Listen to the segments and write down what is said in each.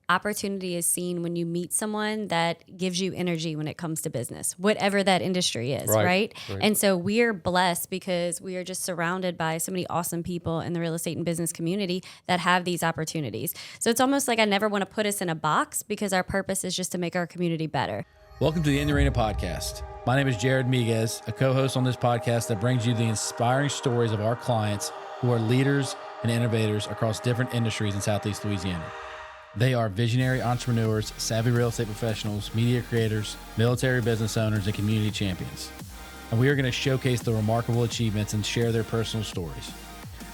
opportunity is seen when you meet someone that gives you energy when it comes to business, whatever that industry is, right? And so we're blessed because we are just surrounded by so many awesome people in the real estate and business community that have these opportunities. So it's almost like I never want to put us in a box because our purpose is just to make our community better. Welcome to the In the Arena podcast. My name is Jared Miguez, a co-host on this podcast that brings you the inspiring stories of our clients who are leaders and innovators across different industries in Southeast Louisiana. They are visionary entrepreneurs, savvy real estate professionals, media creators, military business owners, and community champions. And we are going to showcase the remarkable achievements and share their personal stories.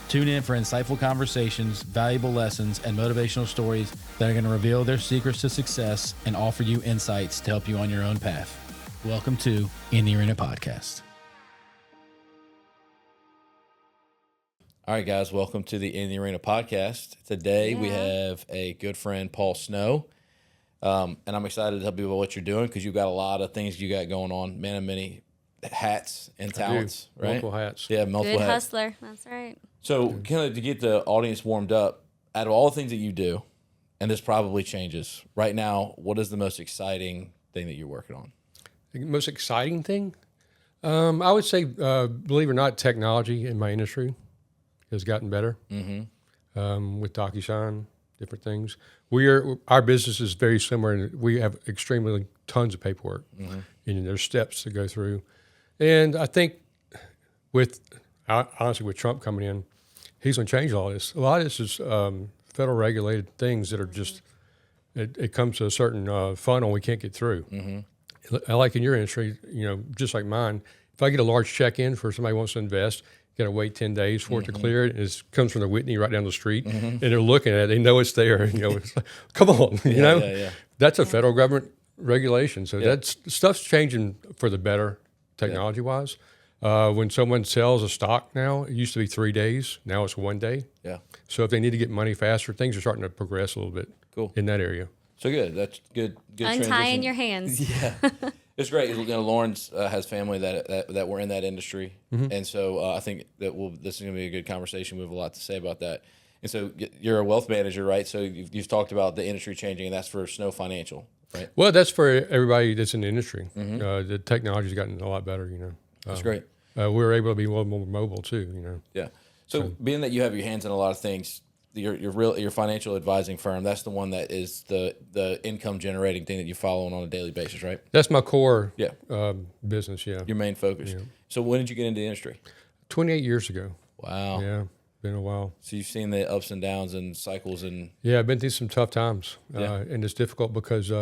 Tune in for insightful conversations, valuable lessons, and motivational stories that are going to reveal their secrets to success and offer you insights to help you on your own path. Welcome to In the Arena podcast. All right, guys, welcome to the In the Arena podcast. Today we have a good friend, Paul Snow, and I'm excited to help you with what you're doing because you've got a lot of things you got going on, man of many hats and talents, right? Multiple hats. Yeah, multiple Good hats. hustler. That's right. So kind of to get the audience warmed up, out of all the things that you do, and this probably changes, right now, what is the most exciting thing that you're working on? The most exciting thing? I would say, believe it or not, technology in my industry has gotten better with DocuSign, different things. Our business is very similar, and we have extremely tons of paperwork, and there's steps to go through. And I think honestly, with Trump coming in, he's going to change all this. A lot of this is federal regulated things that are just, it comes to a certain funnel we can't get through. I like in your industry, just like mine, if I get a large check in for somebody who wants to invest, got to wait 10 days for it to clear it. It comes from the Whitney right down the street, and they're looking at it. They know it's there. It's like, come on, That's a federal government regulation. So that's stuff's changing for the better technology-wise. When someone sells a stock now, it used to be 3 days. Now it's 1 day. Yeah. So if they need to get money faster, things are starting to progress a little bit in that area. So good. That's good. Untying transition. your hands. Yeah. It's great. Lawrence has family that were in that industry, and so I think that this is going to be a good conversation. We have a lot to say about that. And so you're a wealth manager, right? So you've talked about the industry changing, and that's for Snow Financial, right? Well, that's for everybody that's in the industry. The technology's gotten a lot better. That's great. We're able to be a little more mobile too. Yeah. So being that you have your hands in a lot of things, your financial advising firm, that's the one that is the income generating thing that you follow on a daily basis, right? That's my core business, Your main focus. Yeah. So when did you get into the industry? 28 years ago. Wow. Yeah, been a while. So you've seen the ups and downs and cycles and... Yeah, I've been through some tough times, and it's difficult because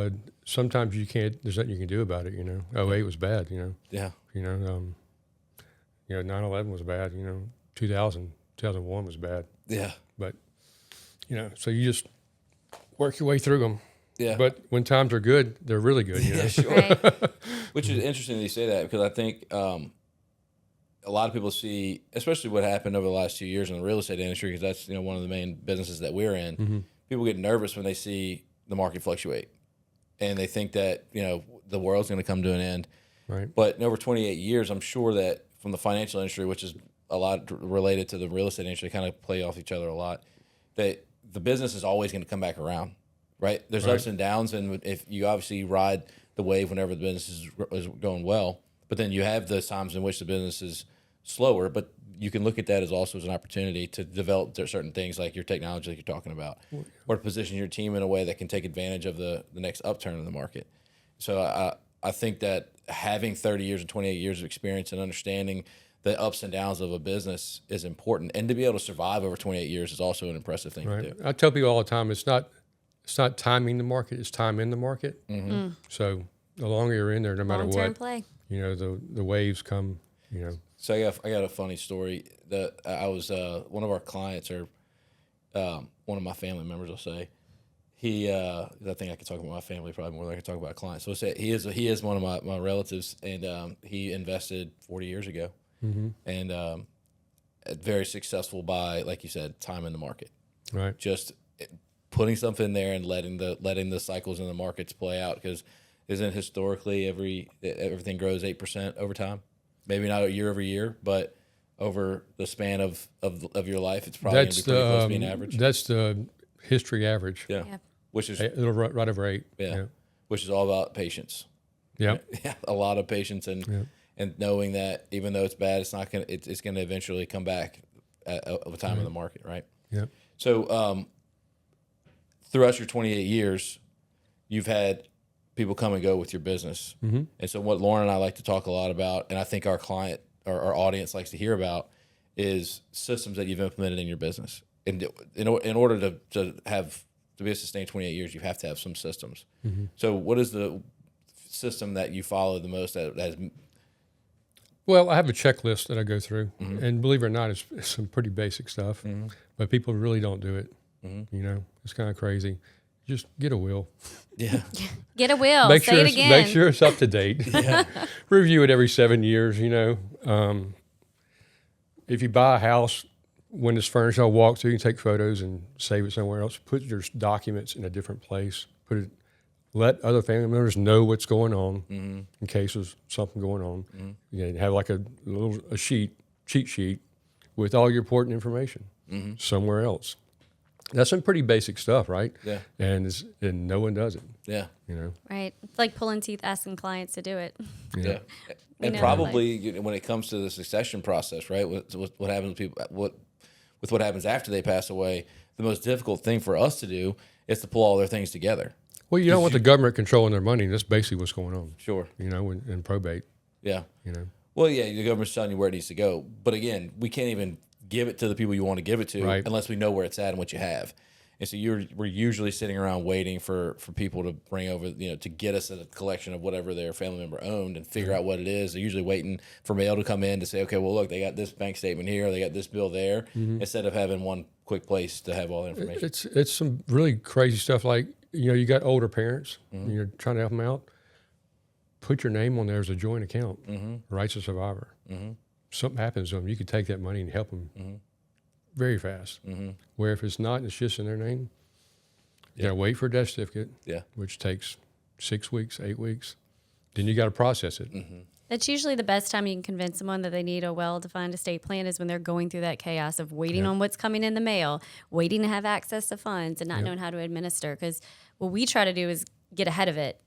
sometimes there's nothing you can do about it, 08 was bad, Yeah. 9/11 was bad, 2001 was bad. Yeah. But, so you just work your way through them. Yeah. But when times are good, they're really good. Yeah, sure. Right. Which is interesting that you say that because I think a lot of people see, especially what happened over the last 2 years in the real estate industry, because that's one of the main businesses that we're in. People get nervous when they see the market fluctuate, and they think that the world's going to come to an end. Right. But in over 28 years, I'm sure that from the financial industry, which is a lot related to the real estate industry, kind of play off each other a lot, that the business is always going to come back around, right? There's ups and downs, and if you obviously ride the wave whenever the business is going well, but then you have those times in which the business is slower, but you can look at that as also as an opportunity to develop certain things like your technology that you're talking about, or to position your team in a way that can take advantage of the next upturn in the market. So I think that having 30 years and 28 years of experience and understanding the ups and downs of a business is important, and to be able to survive over 28 years is also an impressive thing to do. I tell people all the time, it's not timing the market, it's time in the market. So the longer you're in there, no matter Long-term what, play. the waves come. So I got a funny story that I was one of our clients, or one of my family members, I'll say. I think I can talk about my family probably more than I can talk about clients. So he is one of my relatives, and he invested 40 years ago, and very successful by, like you said, time in the market. Right. Just putting something in there and letting the cycles in the markets play out, because isn't historically everything grows 8% over time? Maybe not year over year, but over the span of your life, it's probably going to be pretty close to being average. That's the history average. Yeah. which is right over 8. yeah, which is all about patience. Yeah, Yeah, a lot of patience and knowing that even though it's bad, it's not gonna it's gonna eventually come back at a time in the market, right? Yeah. So throughout your 28 years, you've had people come and go with your business, and so what Lauren and I like to talk a lot about, and I think our client or our audience likes to hear about, is systems that you've implemented in your business. And in order to be a sustained 28 years, you have to have some systems. So what is the system that you follow the most that has? Well, I have a checklist that I go through, and believe it or not, it's some pretty basic stuff, but people really don't do it. You know, it's kind of crazy. Just get a will. Yeah. Get a will. Make Say sure it again. Make sure it's up to date. Review it every 7 years. You know, if you buy a house, when it's furnished, I'll walk through and take photos and save it somewhere else. Put your documents in a different place. Let other family members know what's going on in case there's something going on. You know, have like a cheat sheet with all your important information somewhere else. That's some pretty basic stuff, right? Yeah. And no one does it. Yeah. You know. Right. It's like pulling teeth, asking clients to do it. Yeah. And probably when it comes to the succession process, right? What happens with people? What happens after they pass away? The most difficult thing for us to do is to pull all their things together. Well, you don't want the government controlling their money. That's basically what's going on. Sure. You know, in probate. Yeah. You know. Well, yeah, the government's telling you where it needs to go, but again, we can't even give it to the people you want to give it to unless we know where it's at and what you have. And so we're usually sitting around waiting for people to bring over, you know, to get us a collection of whatever their family member owned and figure out what it is. They're usually waiting for mail to come in to say, okay, well, look, they got this bank statement here, they got this bill there, instead of having one quick place to have all the information. It's some really crazy stuff. Like, you know, you got older parents, and you're trying to help them out. Put your name on there as a joint account, rights of survivor. Something happens to them, you can take that money and help them very fast. Where if it's not, and it's just in their name, you gotta wait for a death certificate, which takes 6 weeks, 8 weeks. Then you got to process it. That's usually the best time you can convince someone that they need a well-defined estate plan is when they're going through that chaos of waiting on what's coming in the mail, waiting to have access to funds, and not knowing how to administer. Because what we try to do is get ahead of it.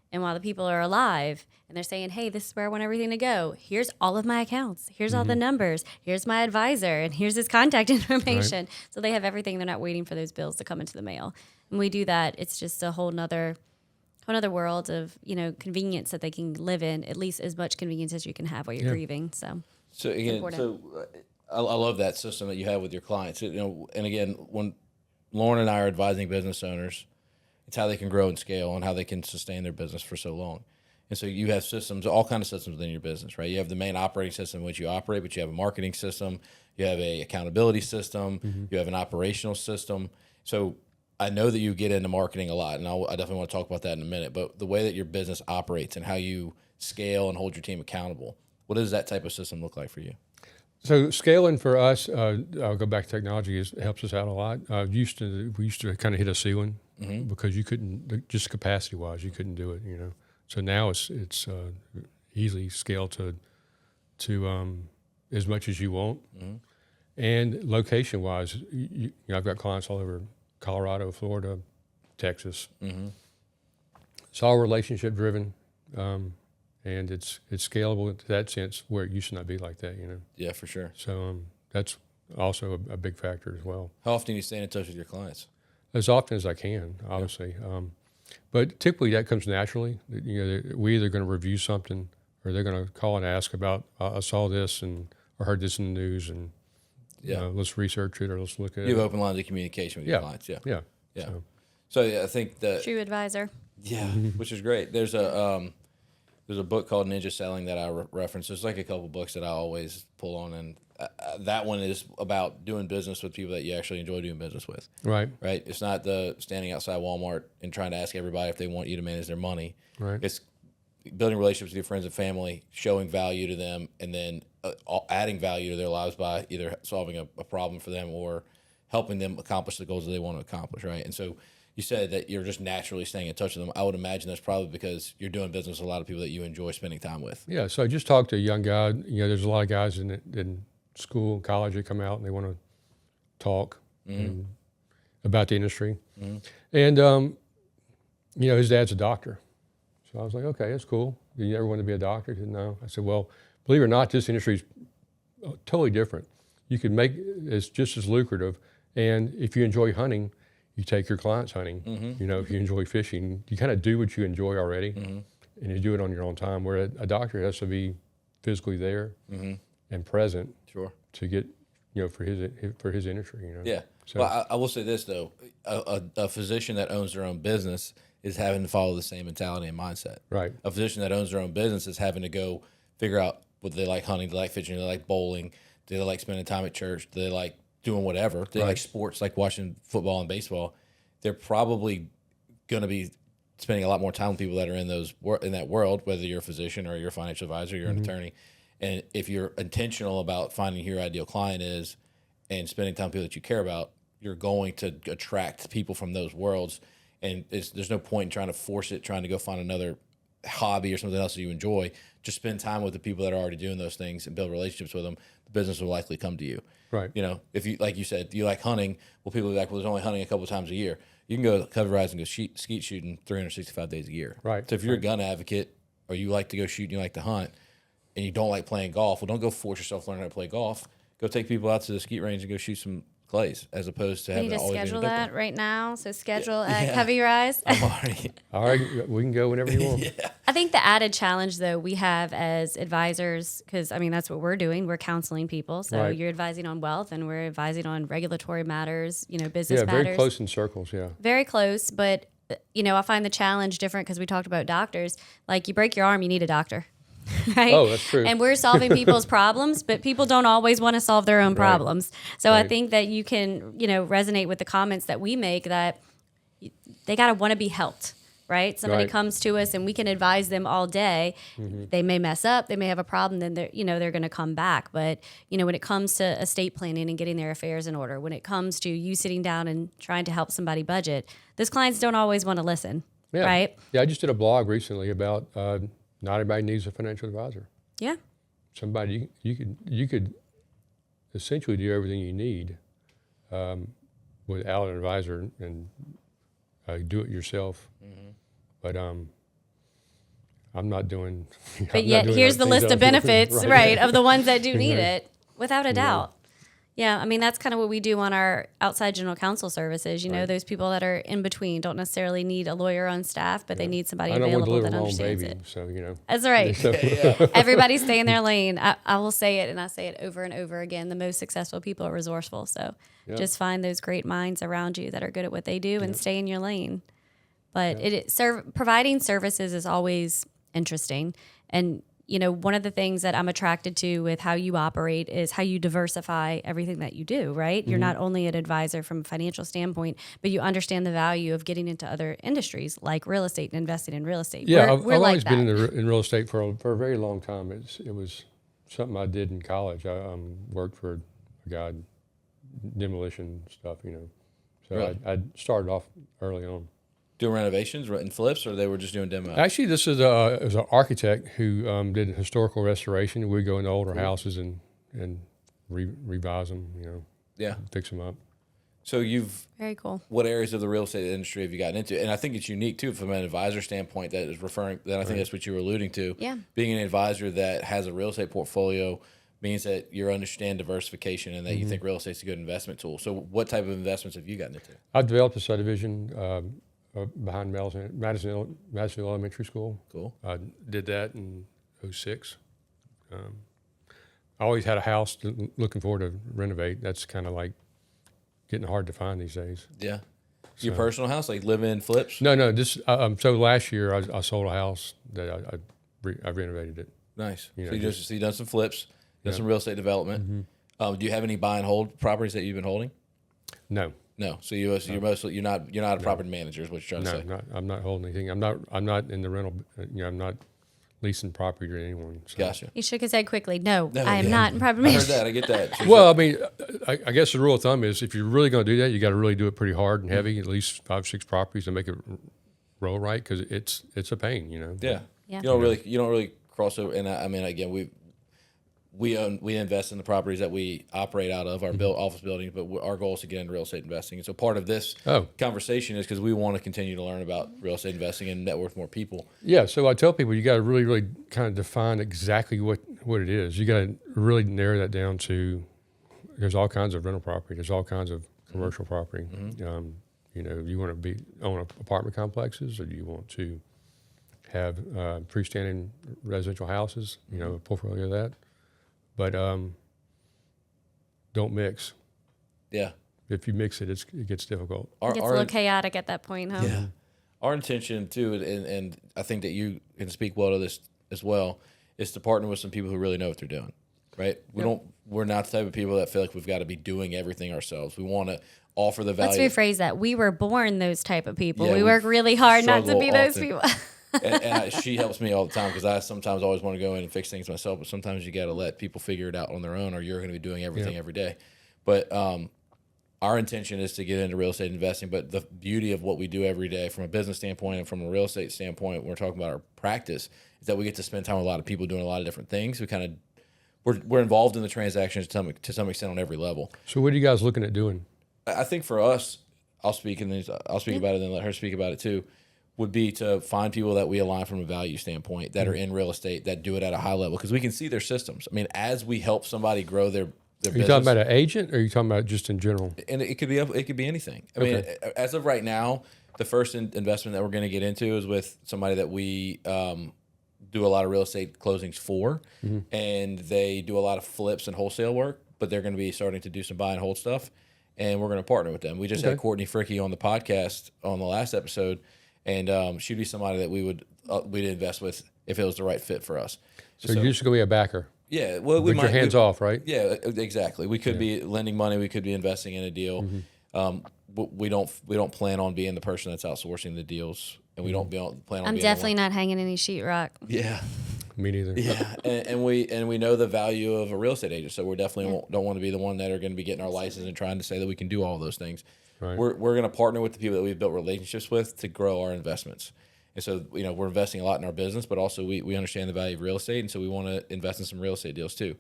And while the people are alive and they're saying, hey, this is where I want everything to go. Here's all of my accounts. Here's all the numbers. Here's my advisor. And here's his contact information. Right. So they have everything. They're not waiting for those bills to come into the mail. And we do that. It's just a whole nother world of, you know, convenience that they can live in, at least as much convenience as you can have while you're grieving. So again, I love that system that you have with your clients. You know, and again, when Lauren and I are advising business owners, it's how they can grow and scale and how they can sustain their business for so long. And so you have systems, all kinds of systems within your business, right? You have the main operating system in which you operate, but you have a marketing system, you have a accountability system, you have an operational system. So I know that you get into marketing a lot, and I definitely want to talk about that in a minute, but the way that your business operates and how you scale and hold your team accountable, what does that type of system look like for you? So scaling for us, I'll go back to technology, helps us out a lot. We used to kind of hit a ceiling because you couldn't, just capacity-wise, you couldn't do it, you know. So now it's easily scaled to as much as you want. And location-wise, you know, I've got clients all over Colorado, Florida, Texas. It's all relationship-driven. And it's scalable in that sense where it used to not be like that, you know. Yeah, for sure. So that's also a big factor as well. How often do you stay in touch with your clients? As often as I can, obviously. But typically that comes naturally. You know, we're either going to review something or they're going to call and ask about, I saw this and I heard this in the news and let's research it or let's look at it. You have open lines of communication with your clients. Yeah. So I think that true advisor. Yeah, which is great. There's a book called Ninja Selling that I reference. There's like a couple books that I always pull on, and that one is about doing business with people that you actually enjoy doing business with. Right. It's not the standing outside Walmart and trying to ask everybody if they want you to manage their money. Right. It's building relationships with your friends and family, showing value to them, and then adding value to their lives by either solving a problem for them or helping them accomplish the goals that they want to accomplish. Right. And so you said that you're just naturally staying in touch with them. I would imagine that's probably because you're doing business with a lot of people that you enjoy spending time with. Yeah, so I just talked to a young guy. You know, there's a lot of guys in school, college that come out and they want to talk. And about the industry. And, his dad's a doctor. So I was like, okay, that's cool. Do you ever want to be a doctor? He said, no. I said, well, believe it or not, this industry is totally different. You could make it's just as lucrative. And if you enjoy hunting, you take your clients hunting. If you enjoy fishing, you kind of do what you enjoy already, and you do it on your own time. Where a doctor has to be physically there and present to get, for his industry. Yeah. So, well, I will say this though: a physician that owns their own business is having to follow the same mentality and mindset. Right. A physician that owns their own business is having to go figure out what they like hunting, they like fishing, they like bowling, do they like spending time at church, do they like doing whatever, they like sports, like watching football and baseball. They're probably going to be spending a lot more time with people that are in that world, whether you're a physician or you're a financial advisor, you're an attorney. And if you're intentional about finding who your ideal client is and spending time with people that you care about, you're going to attract people from those worlds. And there's no point in trying to force it, trying to go find another hobby or something else that you enjoy. Just spend time with the people that are already doing those things and build relationships with them. The business will likely come to you. Right. If you, like you said, you like hunting, well, people will be like, well, there's only hunting a couple of times a year. You can go cover rise and go skeet shooting 365 days a year. Right. So if you're a gun advocate or you like to go shoot and you like to hunt and you don't like playing golf, well, don't go force yourself to learn how to play golf. Go take people out to the skeet range and go shoot some clays, as opposed to having to always schedule be that right now. So schedule at Cover Your Eyes. I'm already. All right, we can go whenever you want. I think the added challenge, though, we have as advisors, because that's what we're doing. We're counseling people. So you're advising on wealth, and we're advising on regulatory matters, business matters. Yeah, very close in circles. Yeah, very close. But I find the challenge different because we talked about doctors. Like you break your arm, you need a doctor. Right? Oh, that's true. And we're solving people's problems, but people don't always want to solve their own problems. So I think that you can, resonate with the comments that we make that they got to want to be helped, right? Somebody comes to us and we can advise them all day. They may mess up, they may have a problem, then they're going to come back. But, when it comes to estate planning and getting their affairs in order, when it comes to you sitting down and trying to help somebody budget, those clients don't always want to listen, right? Yeah, I just did a blog recently about not everybody needs a financial advisor. Yeah. Somebody you could essentially do everything you need without an advisor and do it yourself. But I'm not doing. But yet, here's the list of benefits, right, of the ones that do need it, without a doubt. Yeah, that's kind of what we do on our outside general counsel services. Those people that are in between don't necessarily need a lawyer on staff, but they need somebody available that understands it. So that's right. Everybody stay in their lane. I will say it, and I say it over and over again. The most successful people are resourceful. So just find those great minds around you that are good at what they do and stay in your lane. But providing services is always interesting, and one of the things that I'm attracted to with how you operate is how you diversify everything that you do, right? You're not only an advisor from a financial standpoint, but you understand the value of getting into other industries like real estate and investing in real estate. Yeah, I've always been in real estate for a very long time. It was something I did in college. I worked for a guy, demolition stuff, So Really? I started off early on. Doing renovations and flips, or they were just doing demo? Actually, this is it was an architect who did historical restoration. We'd go into older houses and revise them, fix them up. So very cool. What areas of the real estate industry have you gotten into? And I think it's unique too from an advisor standpoint that is referring. That I think that's what you were alluding to. Yeah. Being an advisor that has a real estate portfolio means that you understand diversification and that you think real estate's a good investment tool. So what type of investments have you gotten into? I've developed a subdivision behind Madison Elementary School. Cool. I did that in 2006. I always had a house looking forward to renovate. That's kind of like getting hard to find these days. Yeah. Your personal house, like live-in flips? No. This so last year I sold a house that I renovated it. Nice. So you done some flips, done some real estate development. Do you have any buy and hold properties that you've been holding? No. No. So you're not a property manager is what you're trying to say. I'm not holding anything. I'm not in the rental. I'm not leasing property to anyone. So. Gotcha. He shook his head quickly. No, I am not in property management. I heard that. I get that. Well, I guess the rule of thumb is if you're really going to do that, you got to really do it pretty hard and heavy, at least 5-6 properties to make it roll right, because it's a pain, Yeah. You don't really cross over. And again, we invest in the properties that we operate out of, our office buildings, but our goal is to get into real estate investing. And so part of this conversation is because we want to continue to learn about real estate investing and network with more people. Yeah, so I tell people you got to really, really kind of define exactly what it is. You got to really narrow that down to, there's all kinds of rental property, there's all kinds of commercial property. You want to be own apartment complexes, or do you want to have freestanding residential houses? A portfolio of that. But don't mix. Yeah. If you mix it, it gets difficult. It gets a little chaotic at that point, huh? Yeah. Our intention too, and I think that you can speak well to this as well, is to partner with some people who really know what they're doing. Right? We're not the type of people that feel like we've got to be doing everything ourselves. We want to offer the value. Let's rephrase that. We were born those type of people. Yeah, we work really hard not to be those people. She helps me all the time because I sometimes always want to go in and fix things myself, but sometimes you got to let people figure it out on their own, or you're going to be doing everything every day. But our intention is to get into real estate investing, but the beauty of what we do every day from a business standpoint and from a real estate standpoint, when we're talking about our practice, is that we get to spend time with a lot of people doing a lot of different things. We're involved in the transactions to some extent on every level. So what are you guys looking at doing? I think for us, I'll speak about it and then let her speak about it too, would be to find people that we align from a value standpoint that are in real estate, that do it at a high level, because we can see their systems. I mean, as we help somebody grow their business. Are you talking about an agent, or are you talking about just in general? And it could be anything. I mean, as of right now, the first investment that we're going to get into is with somebody that we do a lot of real estate closings for, and they do a lot of flips and wholesale work, but they're going to be starting to do some buy and hold stuff, and we're going to partner with them. We just had Courtney Fricky on the podcast on the last episode, and she'd be somebody that we'd invest with if it was the right fit for us. So you're just going to be a backer. Yeah, well, we might your hands off, right? Yeah, exactly. We could be lending money, we could be investing in a deal. We don't plan on being the person that's outsourcing the deals, and we don't plan on. I'm being definitely not hanging any sheetrock. Yeah, me neither. Yeah, and we know the value of a real estate agent, so we definitely don't want to be the one that are going to be getting our license and trying to say that we can do all those things. Right. We're going to partner with the people that we've built relationships with to grow our investments. And so, we're investing a lot in our business, but also we understand the value of real estate, and so we want to invest in some real estate deals too.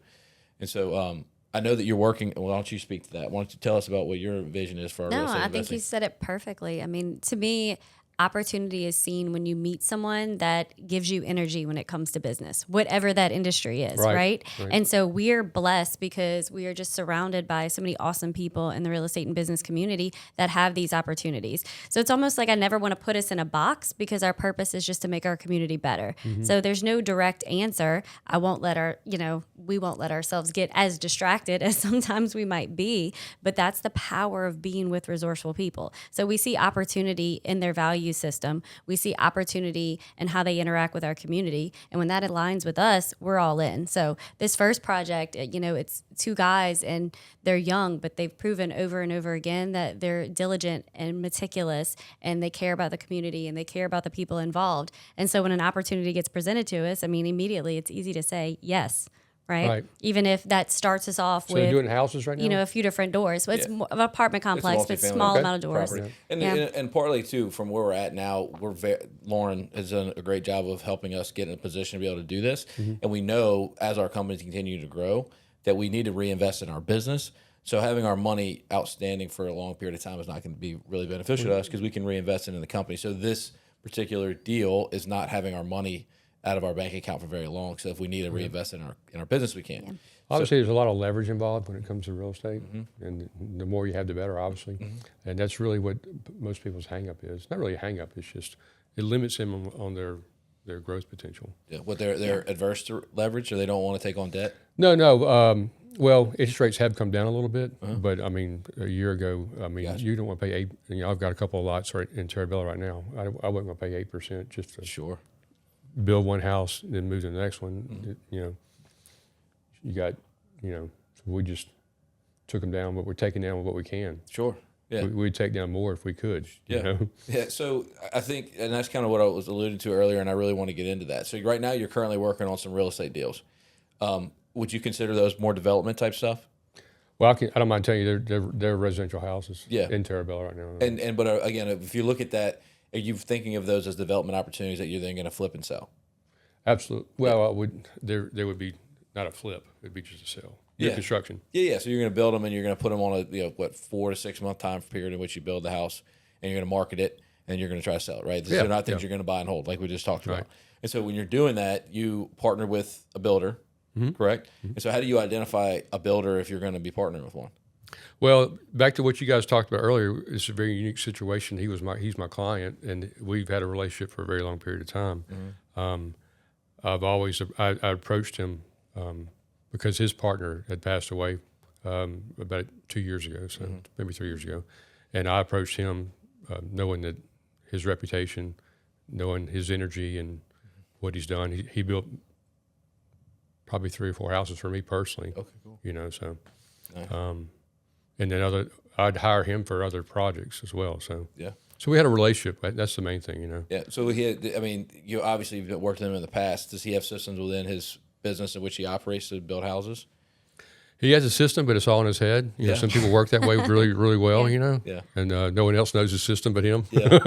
And so, I know that you're working. Well, why don't you speak to that? Why don't you tell us about what your vision is for our real estate investing? I think you said it perfectly. I mean, to me, opportunity is seen when you meet someone that gives you energy when it comes to business, whatever that industry is, right? And so we're blessed because we are just surrounded by so many awesome people in the real estate and business community that have these opportunities. So it's almost like I never want to put us in a box, because our purpose is just to make our community better. So there's no direct answer. We won't let ourselves get as distracted as sometimes we might be, but that's the power of being with resourceful people. So we see opportunity in their value system. We see opportunity in how they interact with our community. And when that aligns with us, we're all in. So this first project, it's two guys, and they're young, but they've proven over and over again that they're diligent and meticulous, and they care about the community, and they care about the people involved. And so when an opportunity gets presented to us, I mean, immediately it's easy to say yes. Right? Even if that starts us off with, you're doing houses right now? A few different doors. So it's an apartment complex, but small amount of doors. And partly too, from where we're at now, Lauren has done a great job of helping us get in a position to be able to do this. And we know as our companies continue to grow that we need to reinvest in our business. So having our money outstanding for a long period of time is not going to be really beneficial to us, because we can reinvest it in the company. So this particular deal is not having our money out of our bank account for very long. So if we need to reinvest in our business, we can. Yeah. Obviously, there's a lot of leverage involved when it comes to real estate, and the more you have, the better, obviously. And that's really what most people's hang-up is. Not really a hang-up, it's just it limits them on their growth potential. Yeah, what they're adverse to leverage, or they don't want to take on debt? No. Well, interest rates have come down a little bit, but I mean, a year ago, you don't want to pay 8%. I've got a couple of lots right in Terabella right now. I wouldn't want to pay 8% just to build one house and then move to the next one. You got, so we just took them down, but we're taking down what we can. Sure. Yeah. We'd take down more if we could. Yeah. Yeah. So I think, and that's kind of what I was alluding to earlier, and I really want to get into that. So right now you're currently working on some real estate deals. Would you consider those more development type stuff? Well, I don't mind telling you, they're residential houses in Terabella right now. But again, if you look at that, are you thinking of those as development opportunities that you're then going to flip and sell? Absolutely. Well, there would be not a flip. It'd be just a sale. Yeah. Construction. Yeah. So you're going to build them, and you're going to put them on a 4 to 6 month time period in which you build the house, and you're going to market it, and you're going to try to sell it. Right. These are not things you're going to buy and hold, like we just talked about. And so when you're doing that, you partner with a builder, correct? And so how do you identify a builder if you're going to be partnering with one? Well, back to what you guys talked about earlier, it's a very unique situation. He's my client, and we've had a relationship for a very long period of time. I approached him because his partner had passed away about 2 years ago, so maybe 3 years ago, and I approached him knowing that his reputation, knowing his energy and what he's done. He built probably 3 or 4 houses for me personally. Okay, cool. So. Nice. And then I'd hire him for other projects as well. So so we had a relationship. That's the main thing, Yeah. So you obviously have worked with him in the past. Does he have systems within his business in which he operates to build houses? He has a system, but it's all in his head. Some people work that way really, really well. Yeah. And no one else knows his system but him. Yeah.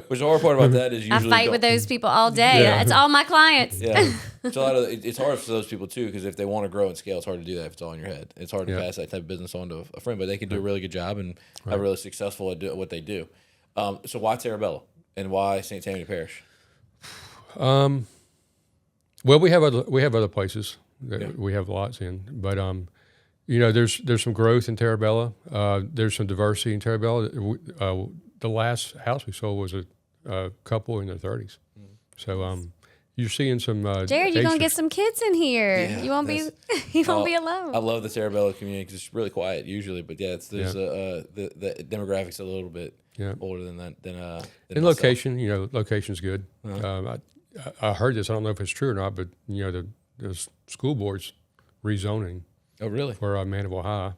Which the hard part about that is usually I fight with those people all day. Yeah. It's all my clients. Yeah. It's hard for those people too, because if they want to grow and scale, it's hard to do that if it's all in your head. It's hard to pass that type of business on to a friend, but they can do a really good job and are really successful at what they do. So why Terabella and why St. Tammany Parish? Well, we have other places that we have lots in, but there's some growth in Terabella. There's some diversity in Terabella. The last house we sold was a couple in their 30s. So you're seeing some. Jared, you're gonna get some kids in here. Yeah, you won't be alone. I love the Terabella community because it's really quiet usually, but the demographics a little bit older than that. And location, location's good. I heard this. I don't know if it's true or not, but the school board's rezoning. Oh, really? For Mandeville High,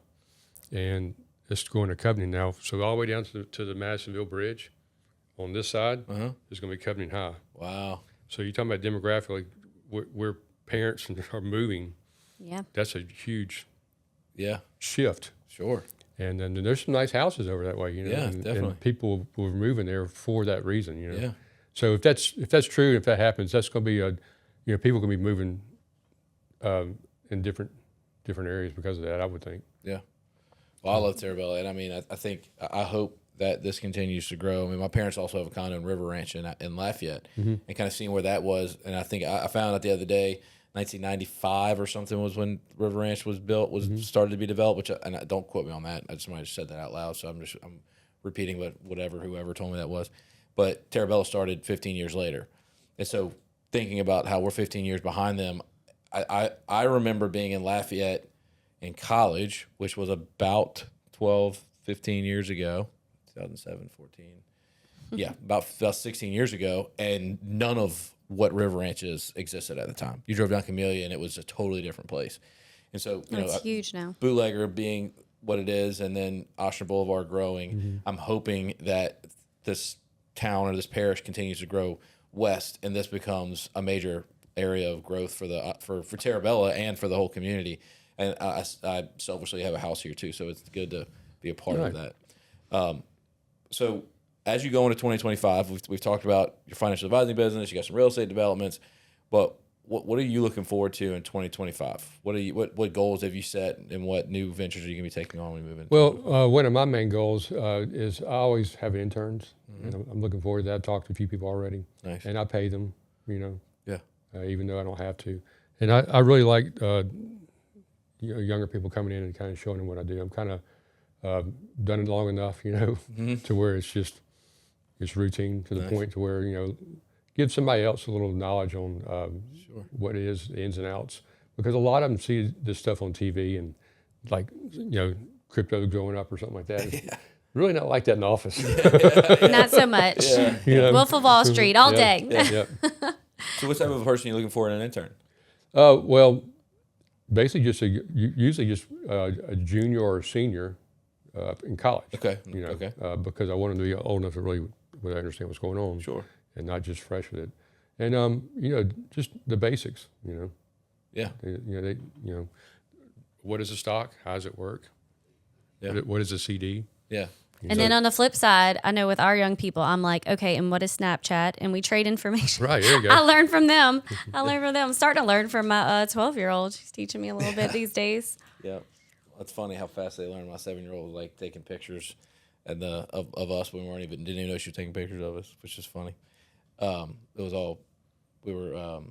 and it's going to Covenant now. So all the way down to the Madisonville Bridge, on this side is going to be Covenant High. Wow! So you're talking about demographically, where parents are moving. Yeah, that's a huge shift. Sure. And then there's some nice houses over that way. Yeah, definitely. And people were moving there for that reason. Yeah. So if that's true, if that happens, that's going to be people going to be moving in different areas because of that, I would think. Yeah. Well, I love Terabella, and I hope that this continues to grow. I mean, my parents also have a condo in River Ranch in Lafayette, and kind of seeing where that was. And I think I found out the other day, 1995 or something was when River Ranch was built, started to be developed. And don't quote me on that. Somebody just said that out loud, so I'm repeating whoever told me that was. But Terabella started 15 years later, and so thinking about how we're 15 years behind them. I remember being in Lafayette in college, which was about 12, 15 years ago, 2007, 14. Yeah, about 16 years ago, and none of what River Ranch existed at the time. You drove down Camellia, and it was a totally different place. And so, it's huge now. Bootlegger being what it is, and then Oshner Boulevard growing, I'm hoping that this town or this parish continues to grow west, and this becomes a major area of growth for Terabella and for the whole community. And I selfishly have a house here too, so it's good to be a part of that. So as you go into 2025, we've talked about your financial advising business, you got some real estate developments, but what are you looking forward to in 2025? What goals have you set, and what new ventures are you going to be taking on when we move in? Well, one of my main goals is I always have interns, and I'm looking forward to that. I've talked to a few people already, and I pay them, even though I don't have to. And I really like younger people coming in and kind of showing them what I do. I'm kind of done it long enough, to where it's routine to the point to where, give somebody else a little knowledge on what it is, the ins and outs. Because a lot of them see this stuff on TV and crypto growing up or something like that. Really not like that in the office. Not so much. Wolf of Wall Street all day. So what type of person are you looking for in an intern? Well, basically usually just a junior or a senior in college. Okay. Because I want them to be old enough to really understand what's going on. Sure. And not just fresh with it. And just the basics. Yeah. What is a stock? How does it work? Yeah. What is a CD? Yeah. And then on the flip side, I know with our young people, I'm like, okay, and what is Snapchat? And we trade information. Right, there you go. I learn from them. I'm starting to learn from my 12-year-old. She's teaching me a little bit these days. Yeah. It's funny how fast they learn. My 7-year-old was like taking pictures of us when we didn't even know she was taking pictures of us, which is funny. We were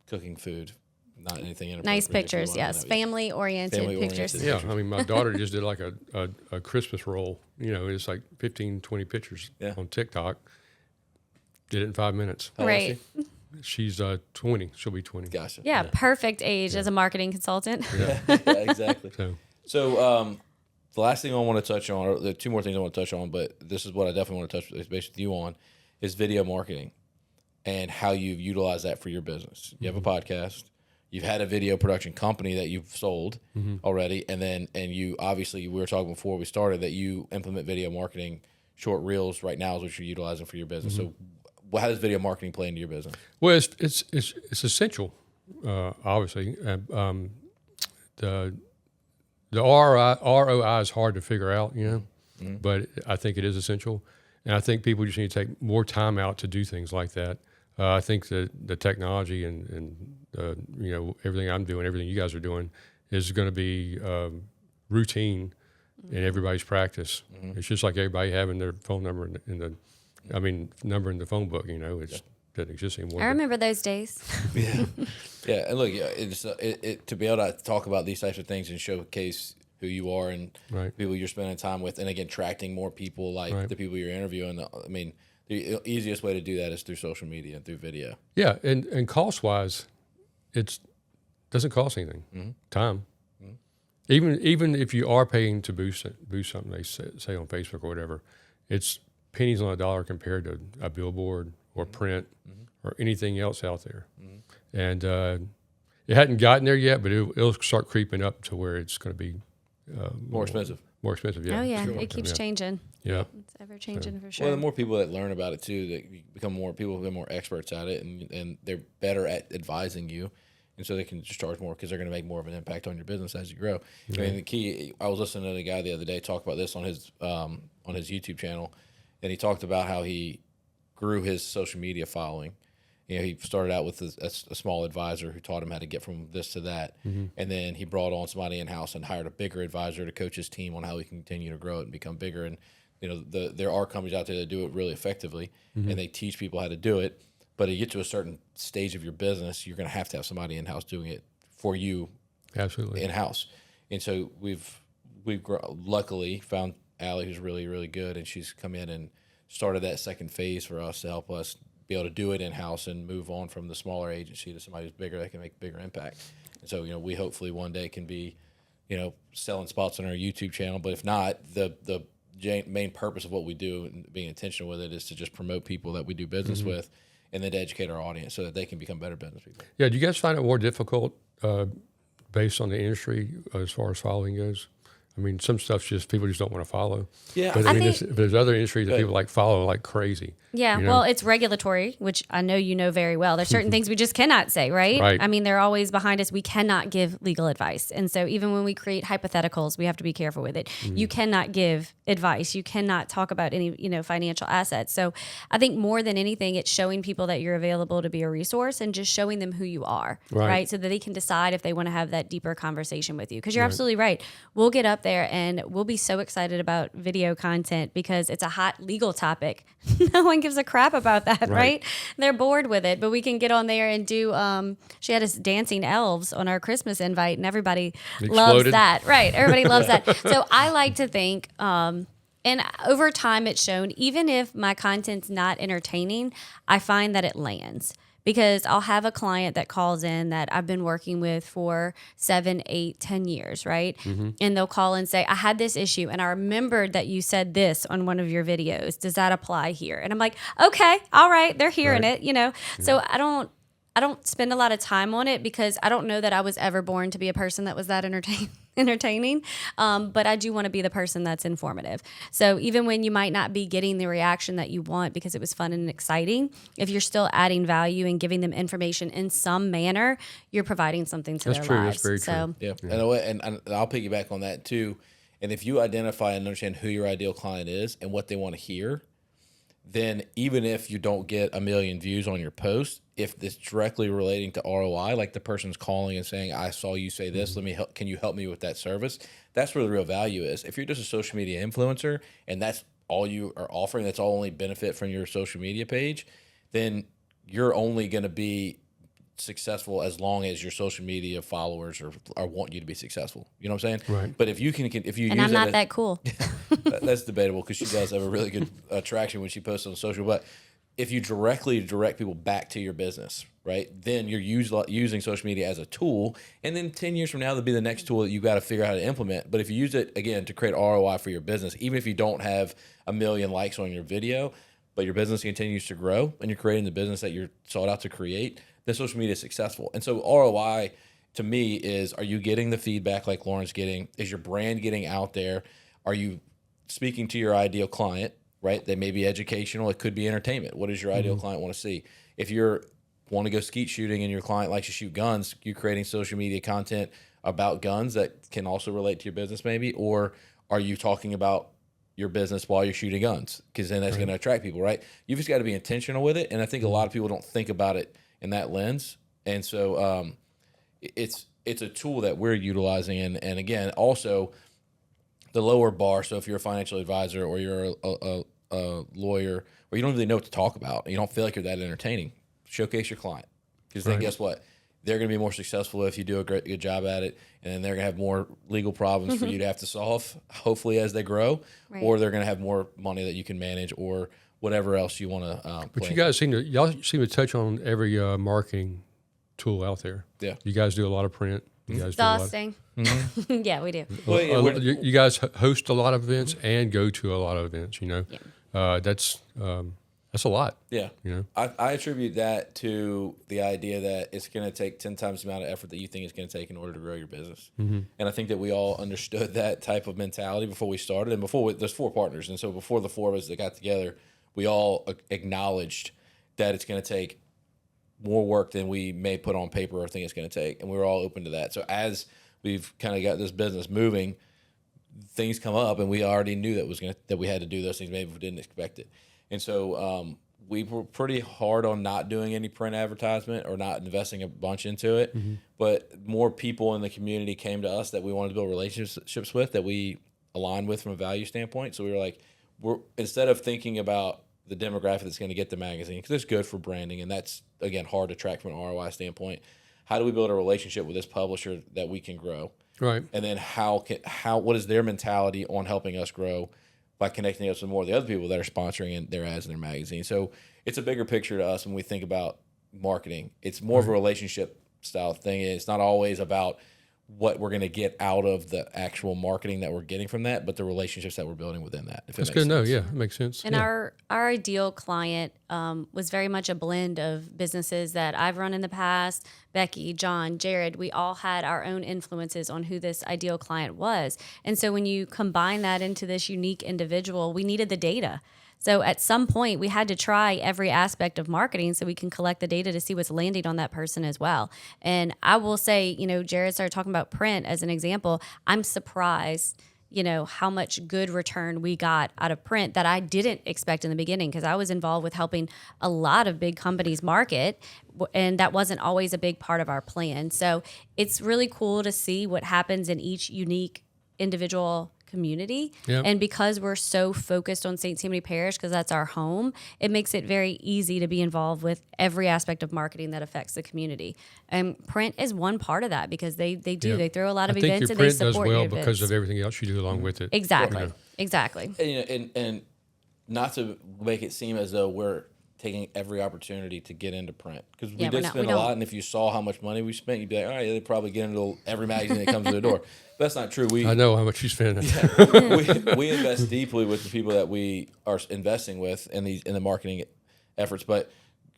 cooking food, not anything inappropriate. Nice pictures, yes. Family-oriented pictures. Yeah, I mean, my daughter just did like a Christmas roll. It's like 15, 20 pictures on TikTok. Did it in 5 minutes. How old is Right. She's 20. She'll be 20. Gotcha. Yeah, perfect age as a marketing consultant. Yeah, exactly. So, The last thing I want to touch on, or the two more things I want to touch on, but this is what I definitely want to touch base with you on, is video marketing and how you've utilized that for your business. You have a podcast. You've had a video production company that you've sold already, and you obviously, we were talking before we started that you implement video marketing, short reels right now is what you're utilizing for your business. So how does video marketing play into your business? well, it's essential, obviously. The ROI is hard to figure out, but I think it is essential. And I think people just need to take more time out to do things like that. I think that the technology and everything I'm doing, everything you guys are doing is going to be routine in everybody's practice. It's just like everybody having their phone number number in the phone book, it doesn't exist anymore. I remember those days. Yeah, and look, it's to be able to talk about these types of things and showcase who you are and people you're spending time with, and again, attracting more people like the people you're interviewing. I mean, the easiest way to do that is through social media and through video. Yeah, and cost-wise, it doesn't cost anything. Time. Even if you are paying to boost something, they say on Facebook or whatever, it's pennies on a dollar compared to a billboard or print or anything else out there. And it hadn't gotten there yet, but it'll start creeping up to where it's going to be More expensive. More expensive, yeah. Oh, yeah. Sure. It keeps changing. Yeah. It's ever changing for sure. Well, the more people that learn about it too, that become more experts at it, and they're better at advising you, and so they can just charge more because they're going to make more of an impact on your business as you grow. I mean, the key. I was listening to a guy the other day talk about this on his YouTube channel, and he talked about how he grew his social media following. He started out with a small advisor who taught him how to get from this to that. And then he brought on somebody in-house and hired a bigger advisor to coach his team on how he can continue to grow it and become bigger. And, there are companies out there that do it really effectively, and they teach people how to do it. But you get to a certain stage of your business, you're going to have somebody in-house doing it for you. Absolutely. In-house. And so we've luckily found Allie, who's really, really good, and she's come in and started that second phase for us to help us be able to do it in-house and move on from the smaller agency to somebody who's bigger that can make a bigger impact. And so, we hopefully one day can be, selling spots on our YouTube channel. But if not, the main purpose of what we do and being intentional with it is to just promote people that we do business with, and then to educate our audience so that they can become better business people. Yeah, do you guys find it more difficult based on the industry as far as following goes? I mean, some stuff's just people just don't want to follow. Yeah, but there's other industries that people follow like crazy. Yeah, well, it's regulatory, which I know you know very well. There's certain things we just cannot say, right? I mean, they're always behind us. We cannot give legal advice. And so even when we create hypotheticals, we have to be careful with it. You cannot give advice. You cannot talk about any, financial assets. So I think more than anything, it's showing people that you're available to be a resource and just showing them who you are, right? So that they can decide if they want to have that deeper conversation with you. Because you're absolutely right. We'll get up there and we'll be so excited about video content because it's a hot legal topic. No one gives a crap about that, right? They're bored with it, but we can get on there and do, she had us dancing elves on our Christmas invite and everybody loves that, right? Everybody loves that. So I like to think, and over time it's shown, even if my content's not entertaining, I find that it lands. Because I'll have a client that calls in that I've been working with for 7, 8, 10 years, right? And they'll call and say, I had this issue and I remembered that you said this on one of your videos. Does that apply here? And I'm like, okay, all right, they're hearing it, So I don't spend a lot of time on it because I don't know that I was ever born to be a person that was that entertaining. But I do want to be the person that's informative. So even when you might not be getting the reaction that you want because it was fun and exciting, if you're still adding value and giving them information in some manner, you're providing something to their lives. That's very true. Yeah. And I'll piggyback on that too. And if you identify and understand who your ideal client is and what they want to hear, then even if you don't get 1 million views on your post, if it's directly relating to ROI, like the person's calling and saying, I saw you say this, let me help, can you help me with that service? That's where the real value is. If you're just a social media influencer and that's all you are offering, that's all only benefit from your social media page, then you're only going to be successful as long as your social media followers are want you to be successful. You know what I'm saying? Right. But if you if you And use I'm not that cool. that's debatable because she does have a really good traction when she posts on social. But if you directly direct people back to your business, right, then you're using social media as a tool. And then 10 years from now, there'll be the next tool that you've got to figure out how to implement. But if you use it, again, to create ROI for your business, even if you don't have 1 million likes on your video, but your business continues to grow and you're creating the business that you're sought out to create, then social media is successful. And so ROI to me is, are you getting the feedback like Lauren's getting? Is your brand getting out there? Are you speaking to your ideal client, right? They may be educational. It could be entertainment. What does your ideal client want to see? If you're want to go skeet shooting and your client likes to shoot guns, you're creating social media content about guns that can also relate to your business maybe, or are you talking about your business while you're shooting guns? Because then that's going to attract people, right? You've just got to be intentional with it. And I think a lot of people don't think about it in that lens. And so it's a tool that we're utilizing. And again, also the lower bar. So if you're a financial advisor or you're a lawyer, or you don't really know what to talk about, and you don't feel like you're that entertaining, showcase your client. Because then guess what? They're going to be more successful if you do a good job at it, and then they're going to have more legal problems for you to have to solve, hopefully as they grow, or they're going to have more money that you can manage, or whatever else you want to. But y'all seem to touch on every marketing tool out there. Yeah, you guys do a lot of print. You guys do a lot. Mm-hmm. Yeah, we do. Well, you guys host a lot of events and go to a lot of events. You know, that's a lot. Yeah. You know, I attribute that to the idea that it's going to take 10 times the amount of effort that you think it's going to take in order to grow your business. And I think that we all understood that type of mentality before we started. And there's 4 partners. And so before the 4 of us that got together, we all acknowledged that it's going to take more work than we may put on paper or think it's going to take. And we were all open to that. So as we've kind of got this business moving, things come up and we already knew that we had to do those things. Maybe we didn't expect it. And so we were pretty hard on not doing any print advertisement or not investing a bunch into it. But more people in the community came to us that we wanted to build relationships with, that we aligned with from a value standpoint. So we were like, instead of thinking about the demographic that's going to get the magazine, because it's good for branding, and that's, again, hard to track from an ROI standpoint, how do we build a relationship with this publisher that we can grow? Right. And then what is their mentality on helping us grow by connecting us with more of the other people that are sponsoring their ads in their magazine? So it's a bigger picture to us when we think about marketing. It's more of a relationship style thing. It's not always about what we're going to get out of the actual marketing that we're getting from that, but the relationships that we're building within that. If that's good to know. Yeah, it makes sense. And our ideal client was very much a blend of businesses that I've run in the past. Becky, John, Jared, we all had our own influences on who this ideal client was. And so when you combine that into this unique individual, we needed the data. So at some point, we had to try every aspect of marketing so we can collect the data to see what's landing on that person as well. And I will say, Jared started talking about print as an example. I'm surprised, how much good return we got out of print that I didn't expect in the beginning, because I was involved with helping a lot of big companies market, and that wasn't always a big part of our plan. So it's really cool to see what happens in each unique individual community. Yep. And because we're so focused on St. Tammany Parish, because that's our home, it makes it very easy to be involved with every aspect of marketing that affects the community. And print is one part of that, because they do. They throw a lot of events and they support your events. Because of everything else you do along with it. Exactly. Exactly. And not to make it seem as though we're taking every opportunity to get into print, because we did spend a lot, and if you saw how much money we spent, you'd be like, all right, they probably get into every magazine that comes to the door. But that's not true. I know how much you spend. We invest deeply with the people that we are investing with in the marketing efforts, but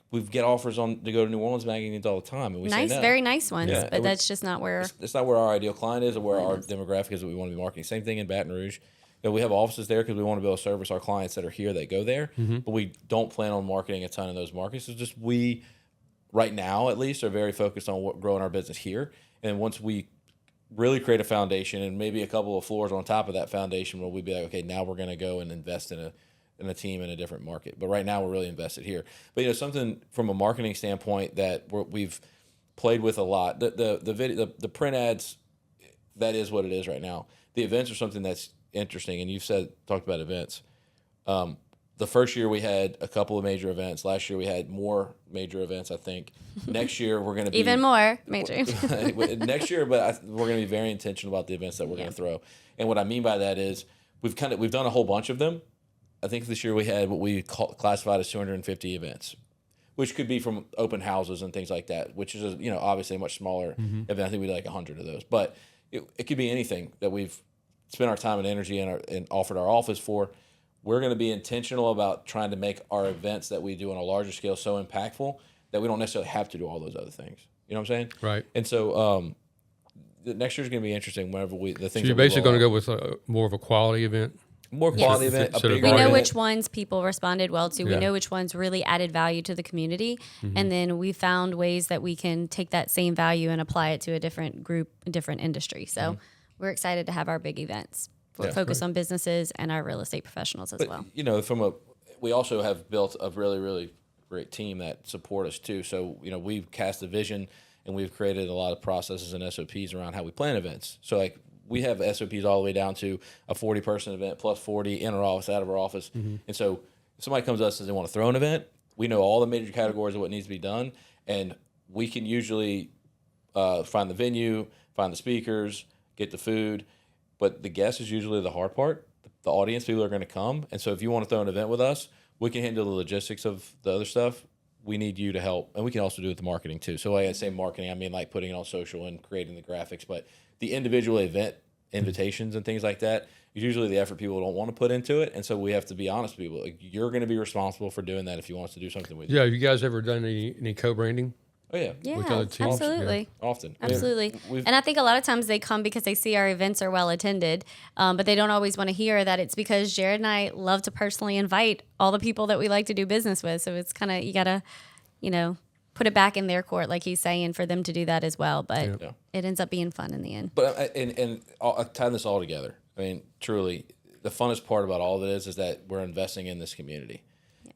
we get offers to go to New Orleans magazines all the time, and we say no. Very nice ones, but that's just not where it's not where our ideal client is or where our demographic is that we want to be marketing. Same thing in Baton Rouge. We have offices there because we want to be able to service our clients that are here that go there, but we don't plan on marketing a ton in those markets. It's just we, right now at least, are very focused on growing our business here. And once we really create a foundation and maybe a couple of floors on top of that foundation where we'd be like, okay, now we're going to go and invest in a team in a different market. But right now we're really invested here. But, you know, something from a marketing standpoint that we've played with a lot, the print ads, that is what it is right now. The events are something that's interesting. And you've talked about events. The first year we had a couple of major events. Last year we had more major events, I think. Next year we're going to be even more major. Next year, but we're going to be very intentional about the events that we're going to throw. And what I mean by that is we've done a whole bunch of them. I think this year we had what we classified as 250 events, which could be from open houses and things like that, which is obviously a much smaller event. I think we did like 100 of those, but it could be anything that we've spent our time and energy and offered our office for. We're going to be intentional about trying to make our events that we do on a larger scale so impactful that we don't necessarily have to do all those other things. You know what I'm saying? Right. And so the next year's going to be interesting whenever the things. So you're basically going to go with more of a quality event? More quality event. We know which ones people responded well to. Yeah. We know which ones really added value to the community. And then we found ways that we can take that same value and apply it to a different group, a different industry. So we're excited to have our big events. Focus on businesses and our real estate professionals as well. You know, we also have built a really, really great team that support us too. So, you know, we've cast a vision and we've created a lot of processes and SOPs around how we plan events. So like we have SOPs all the way down to a 40-person event plus 40 in our office, out of our office. And so if somebody comes to us and says they want to throw an event, we know all the major categories of what needs to be done. And we can usually find the venue, find the speakers, get the food. But the guest is usually the hard part. The audience, people are going to come. And so if you want to throw an event with us, we can handle the logistics of the other stuff. We need you to help. And we can also do it with the marketing too. So when I say marketing, I mean like putting it on social and creating the graphics. But the individual event invitations and things like that is usually the effort people don't want to put into it. And so we have to be honest with people. Like, you're going to be responsible for doing that if you want us to do something with you. Yeah, have you guys ever done any co-branding? Oh, yeah. Yeah, With other teams? absolutely. Often. Absolutely. And I think a lot of times they come because they see our events are well attended, but they don't always want to hear that it's because Jared and I love to personally invite all the people that we like to do business with. So it's kind of, you got to, put it back in their court, like he's saying, for them to do that as well. But it ends up being fun in the end. But and I'll tie this all together. I mean, truly, the funnest part about all of it is that we're investing in this community.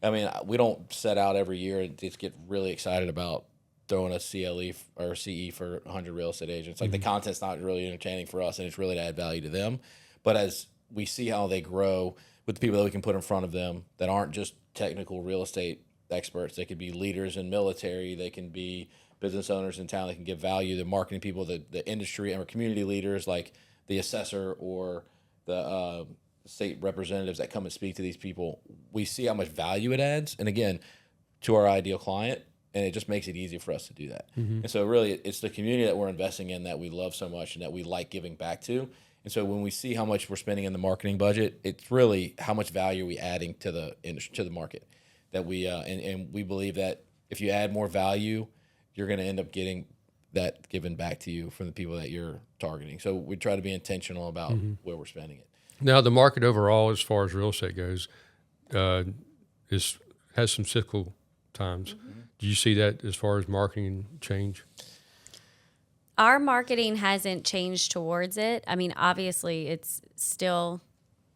I mean, we don't set out every year and just get really excited about throwing a CLE or CE for 100 real estate agents. Like the content's not really entertaining for us, and it's really to add value to them. But as we see how they grow with the people that we can put in front of them that aren't just technical real estate experts, they could be leaders in military, they can be business owners in town, they can give value, the marketing people, the industry and our community leaders like the assessor or the state representatives that come and speak to these people. We see how much value it adds, and again, to our ideal client. And it just makes it easy for us to do that. And so really, it's the community that we're investing in that we love so much and that we like giving back to. And so when we see how much we're spending in the marketing budget, it's really how much value are we adding to the industry, to the market. That we and we believe that if you add more value, you're going to end up getting that given back to you from the people that you're targeting. So we try to be intentional about where we're spending it. Now, the market overall, as far as real estate goes, has some cyclical times. Do you see that as far as marketing change? Our marketing hasn't changed towards it. I mean, obviously, it's still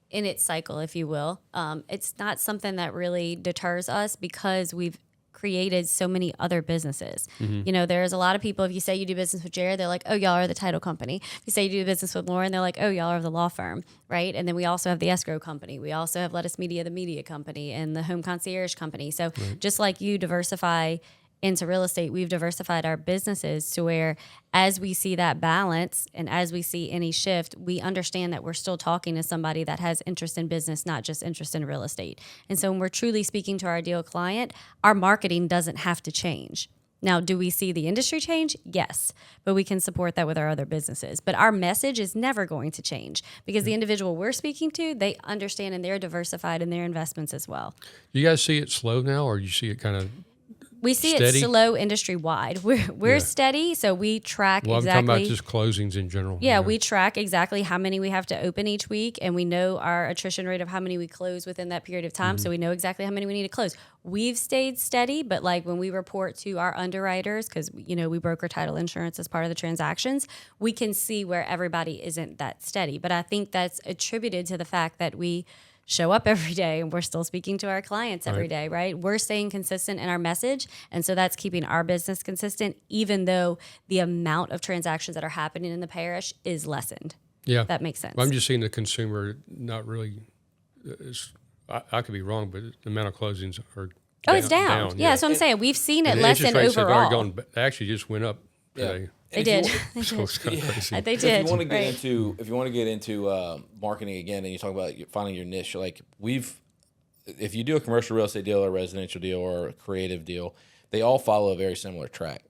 in its cycle, if you will. It's not something that really deters us because we've created so many other businesses. There's a lot of people, if you say you do business with Jared, they're like, oh, y'all are the title company. If you say you do business with Lauren, they're like, oh, y'all are the law firm, right? And then we also have the escrow company. We also have Lettuce Media, the media company, and the home concierge company. So just like you diversify into real estate, we've diversified our businesses to where as we see that balance and as we see any shift, we understand that we're still talking to somebody that has interest in business, not just interest in real estate. And so when we're truly speaking to our ideal client, our marketing doesn't have to change. Now, do we see the industry change? Yes, but we can support that with our other businesses. But our message is never going to change because the individual we're speaking to, they understand and they're diversified in their investments as well. You guys see it slow now, or you see it kind of We see steady? it slow industry wide. We're Yeah. steady, so we track Well, I'm exactly. talking about just closings in general. Yeah, we track exactly how many we have to open each week, and we know our attrition rate of how many we close within that period of time. So we know exactly how many we need to close. We've stayed steady, but like when we report to our underwriters, because we broker title insurance as part of the transactions, we can see where everybody isn't that steady. But I think that's attributed to the fact that we show up every day and we're still speaking to our clients every day, right? We're staying consistent in our message. And so that's keeping our business consistent, even though the amount of transactions that are happening in the parish is lessened. Yeah. That makes sense. Well, I'm just seeing the consumer not really, I could be wrong, but the amount of closings are it's down. Yeah, that's what I'm saying. We've seen it And the lessen interest rates overall. have already they actually just went up today. They did. So it's kind of crazy. They did. If you want to get right. into marketing again, and you talk about finding your niche, like if you do a commercial real estate deal or a residential deal or a creative deal, they all follow a very similar track.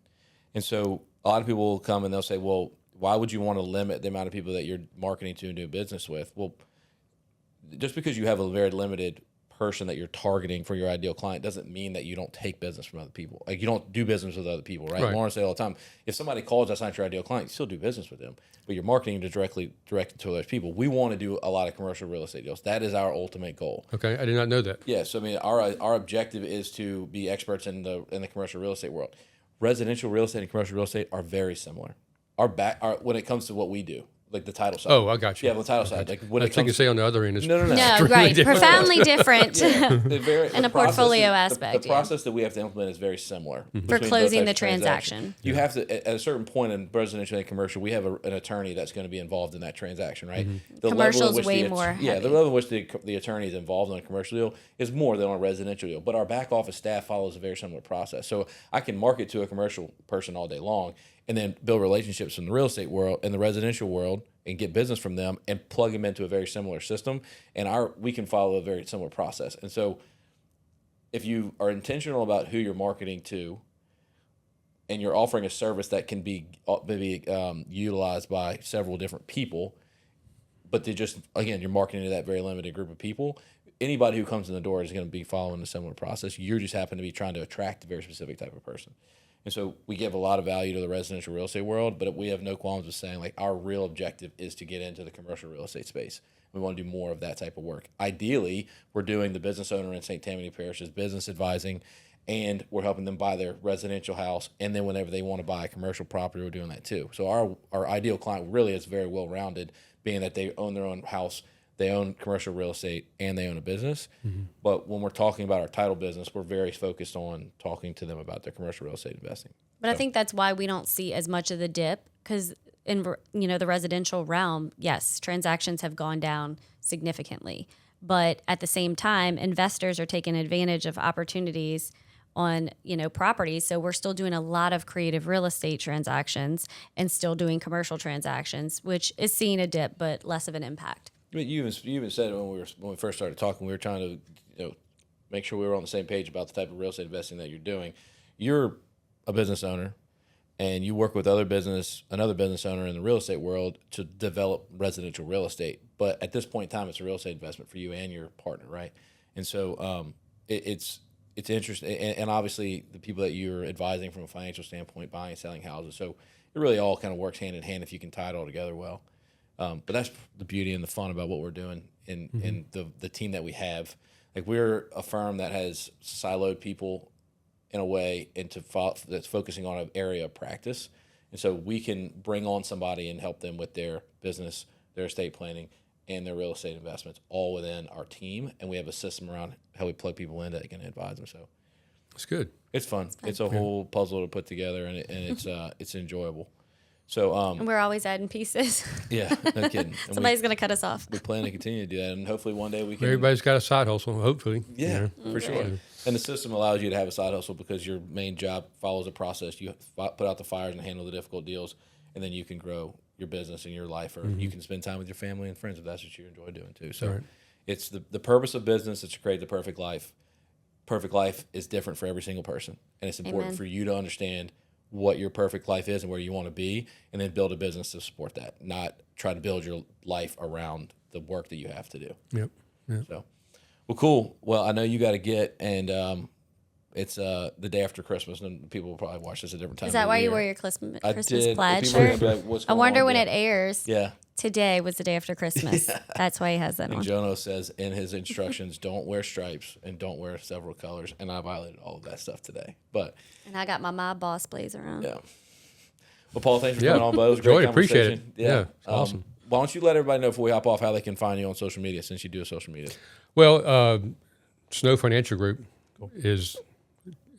And so a lot of people will come and they'll say, well, why would you want to limit the amount of people that you're marketing to and doing business with? Well, just because you have a very limited person that you're targeting for your ideal client doesn't mean that you don't take business from other people. Like you don't do business with other people, right? Lauren say all the time, if somebody calls that's not your ideal client, you still do business with them, but you're marketing to directly directed to those people. We want to do a lot of commercial real estate deals. That is our ultimate goal. Okay, I did not know that. Yeah, so I mean, our objective is to be experts in the commercial real estate world. Residential real estate and commercial real estate are very similar. When it comes to what we do. Like the title side. Oh, I got you. Yeah, the title side. Like when I it think you comes say on the other end is no. No, right. Profoundly different. in a portfolio aspect, The process that we have to implement is very similar. For between both closing the types of transactions. transaction. You have to, at a certain point in residential and commercial, we have an attorney that's going to be involved in that transaction, right? The Commercial level at is which way the, more Yeah, heavy. the level at which the attorney is involved in a commercial deal is more than on a residential deal. But our back office staff follows a very similar process. So I can market to a commercial person all day long and then build relationships in the real estate world and the residential world and get business from them and plug them into a very similar system. And we can follow a very similar process. And so if you are intentional about who you're marketing to and you're offering a service that can be maybe utilized by several different people, but you're marketing to that very limited group of people, anybody who comes in the door is going to be following a similar process. You just happen to be trying to attract a very specific type of person. And so we give a lot of value to the residential real estate world, but we have no qualms with saying like our real objective is to get into the commercial real estate space. We want to do more of that type of work. Ideally, we're doing the business owner in St. Tammany Parish's business advising, and we're helping them buy their residential house. And then whenever they want to buy a commercial property, we're doing that too. So our ideal client really is very well-rounded, being that they own their own house, they own commercial real estate, and they own a business. But when we're talking about our title business, we're very focused on talking to them about their commercial real estate investing. But I think that's why we don't see as much of the dip, because in the residential realm, yes, transactions have gone down significantly. But at the same time, investors are taking advantage of opportunities on properties. So we're still doing a lot of creative real estate transactions and still doing commercial transactions, which is seeing a dip, but less of an impact. I mean, you even said it when we first started talking, we were trying to make sure we were on the same page about the type of real estate investing that you're doing. You're a business owner, and you work with another business owner in the real estate world to develop residential real estate. But at this point in time, it's a real estate investment for you and your partner, right? And so it's interesting, and obviously the people that you're advising from a financial standpoint, buying and selling houses. So it really all kind of works hand in hand if you can tie it all together well. But that's the beauty and the fun about what we're doing in the team that we have. Like we're a firm that has siloed people in a way that's focusing on an area of practice. And so we can bring on somebody and help them with their business, their estate planning, and their real estate investments all within our team. And we have a system around how we plug people in that can advise them. So It's good. it's fun. It's a whole puzzle to put together, and it's enjoyable. So And we're always adding pieces. yeah, no kidding. And Somebody's going to cut us off. we plan to continue to do that, and hopefully one day we can. Everybody's got a side hustle, hopefully. Yeah, You know. for sure. And the system allows you to have a side hustle because your main job follows a process. You put out the fires and handle the difficult deals, and then you can grow your business and your life, or you can spend time with your family and friends if that's what you enjoy doing too. So Right. it's the purpose of business is to create the perfect life. Perfect life is different for every single person, and it's important Amen. for you to understand what your perfect life is and where you want to be, and then build a business to support that, not try to build your life around the work that you have to do. Yep. So, well, cool. Well, I know you got to get, and It's the day after Christmas, and people will probably watch this at different times. Is that why you wear your Christmas plaid shirt? I wonder when it airs. Yeah. Today was the day after Christmas. Yeah. That's why he has that and on. Jono says in his instructions, don't wear stripes and don't wear several colors. And I violated all of that stuff today. And I got my boss blazer on. Yeah. Well, Paul, thanks for coming on. But it was a great conversation. Appreciate it. Yeah, it's awesome. Why don't you let everybody know before we hop off how they can find you on social media, since you do a social media? Well, Snow Financial Group is,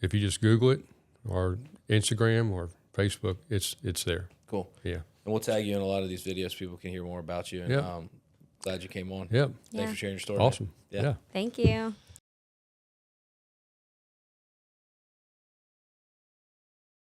if you just Google it or Instagram or Facebook, it's there. Cool. Yeah. And we'll tag you in a lot of these videos so people can hear more about you. And glad you came on. Yeah. Thanks for sharing your story. Awesome. Man. Yeah. Thank you.